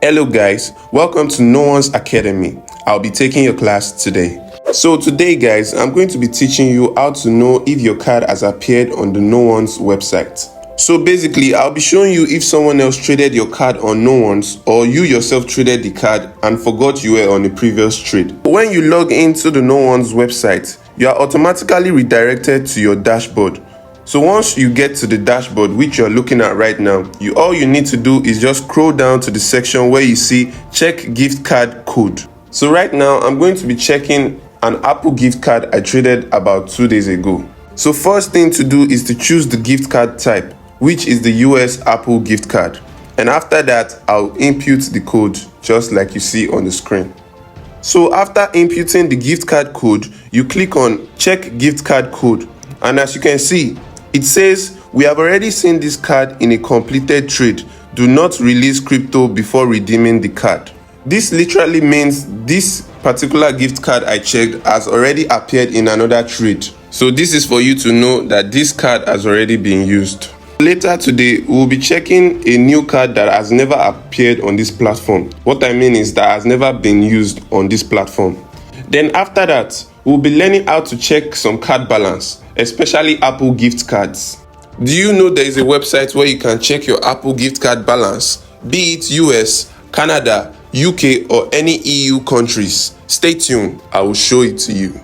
Hello guys, welcome to NoOnes Academy. I'll be taking your class today. So today guys, I'm going to be teaching you how to know if your card has appeared on the NoOnes website. So basically, I'll be showing you if someone else traded your card on NoOnes or you yourself traded the card and forgot you were on a previous trade. When you log into the NoOnes website, you are automatically redirected to your dashboard. So once you get to the dashboard, which you're looking at right now, all you need to do is just scroll down to the section where you see check gift card code. So right now, I'm going to be checking an Apple gift card I traded about 2 days ago. So first thing to do is to choose the gift card type, which is the US Apple gift card. And after that, I'll input the code just like you see on the screen. So after inputting the gift card code, you click on check gift card code. And as you can see, it says, we have already seen this card in a completed trade. Do not release crypto before redeeming the card. This literally means this particular gift card I checked has already appeared in another trade. So this is for you to know that this card has already been used. Later today, we'll be checking a new card that has never appeared on this platform. What I mean is that has never been used on this platform. Then after that, we'll be learning how to check some card balance, especially Apple gift cards. Do you know there is a website where you can check your Apple gift card balance, be it US, Canada, UK, or any EU countries? Stay tuned, I will show it to you.